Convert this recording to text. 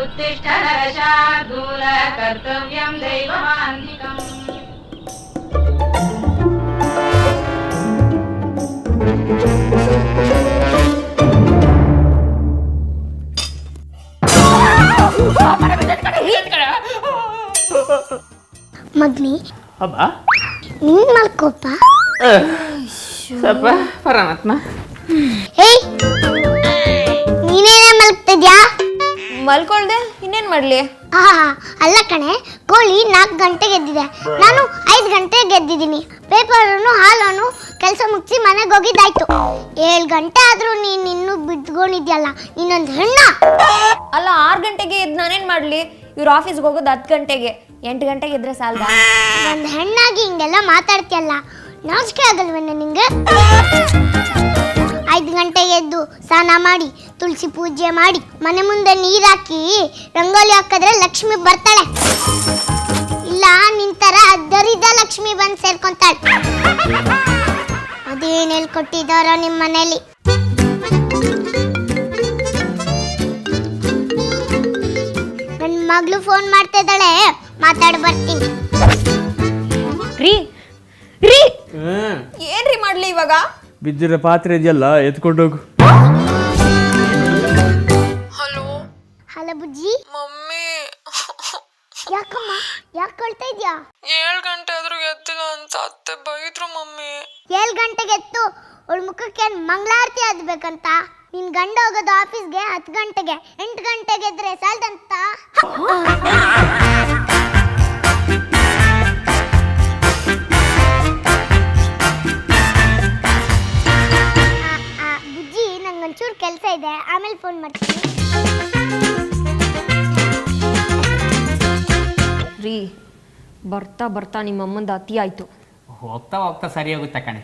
उत्तिष्ठ नरशार्दूल कर्तव्यं दैवमान्तिकम् ಮಗ್ನಿ ಅಬ್ಬ ನೀನ್ ಮಲ್ಕೋಪ ಸ್ವಲ್ಪ ಪರಮಾತ್ಮ ಏಯ್ ನೀನೇನೇ ಮಲ್ಕ್ತಿದ್ಯಾ ಮಲ್ಕೊಳ್ದೆ ಇನ್ನೇನ್ ಮಾಡ್ಲಿ? ಅಲ್ಲ ಕಣೆ, ಕೋಳಿ 4 ಗಂಟೆಗೆ ಎದ್ದಿದೆ, ನಾನು 5 ಗಂಟೆಗೆ ಗೆದ್ದಿದ್ದೀನಿ. ಪೇಪರನ್ನು ಹಾಲನ್ನು ಕೆಲಸ ಮುಗಿಸಿ ಮನೆಗೆ ಹೋಗಿದ್ದಾಯ್ತು. 7 ಗಂಟೆ ಆದ್ರೂ ನೀನು ಇನ್ನೂ ಬಿಟ್ಕೊಂಡಿದ್ಯಲ್ಲ, ನೀನೊಂದು ಹೆಣ್ಣ. ಅಲ್ಲ 6 ಗಂಟೆಗೆ ಎದ್ದು ನಾನೇನ್ ಮಾಡ್ಲಿ? ಇವ್ರ ಆಫೀಸ್ಗೆ ಹೋಗೋದು 10 ಗಂಟೆಗೆ, 8 ಗಂಟೆಗೆ ಎದ್ರೆ ಸಾಲದ? ಒಂದು ಹೆಣ್ಣಾಗಿ ಹಿಂಗೆಲ್ಲ ಮಾತಾಡ್ತೀಯಲ್ಲ, ನಾಚಿಕೆ ಆಗಲ್ವೇನ ನಿಂಗೆ? 5 ಗಂಟೆಗೆ ಎದ್ದು ಸ್ನಾನ ಮಾಡಿ ತುಳಸಿ ಪೂಜೆ ಮಾಡಿ ಮನೆ ಮುಂದೆ ನೀರಾಕಿ ರಂಗೋಲಿ ಹಾಕಿದ್ರೆ ಲಕ್ಷ್ಮಿ ಬರ್ತಾಳೆ. ಇಲ್ಲ ನಿಂತರ ದರಿದ ಲಕ್ಷ್ಮಿ ಬಂದು ಸೇರ್ಕೊಂತಾಳೆ. ಅದೇನು ಹೇಳ್ಕೊಟ್ಟಿದ್ದಾರೋ ನಿಮ್ಮ ಮನೇಲಿ. ನನ್ನ ಮಗಳು ಫೋನ್ ಮಾಡ್ತಾ ಇದ್ದಾಳೆ, ಮಾತಾಡಿ ಬರ್ತೀನಿ. ರೀ ರೀ ಏನ್ರಿ ಮಾಡ್ಲಿ ಇವಾಗ? ಬಿದ್ದಿರೋ ಪಾತ್ರೆ ಇದೆಯಲ್ಲ ಎತ್ಕೊಂಡೋಗು. Hello hello Bujji. ಮಮ್ಮಿ, ಯಾಕಮ್ಮ ಯಾಕೆ ಕೊಳ್ತಾ ಇದ್ಯಾ? 7 ಗಂಟೆ ಆದ್ರೂ ಎದ್ದಿಲ್ಲ ಅಂತ ಅತ್ತೆ ಬೈದ್ರು ಮಮ್ಮಿ. 7 ಗಂಟೆಗೆ ಎತ್ತು ಅವಳ ಮುಖಕ್ಕೆ ಮಂಗಳಾರತಿ ಆಗ್ಬೇಕಂತ. ನಿನ್ ಗಂಡ ಹೋಗೋದು ಆಫೀಸ್ಗೆ 10 ಗಂಟೆಗೆ, 8 ಗಂಟೆಗೆ ಎದ್ರೆ ಸಾಲ್ದಂತ. ಬುಜ್ಜಿ, ನಂಗೊಂಚೂರು ಕೆಲಸ ಇದೆ, ಆಮೇಲೆ ಫೋನ್ ಮಾಡ್ತೀನಿ. ರೀ ಬರ್ತಾ ಬರ್ತಾ ನಿಮ್ಮ ಅಮ್ಮಂದು ಅತಿ ಆಯ್ತು. ಹೋಗ್ತಾ ಹೋಗ್ತಾ ಸರಿ ಹೋಗುತ್ತೆ ಕಣೆ.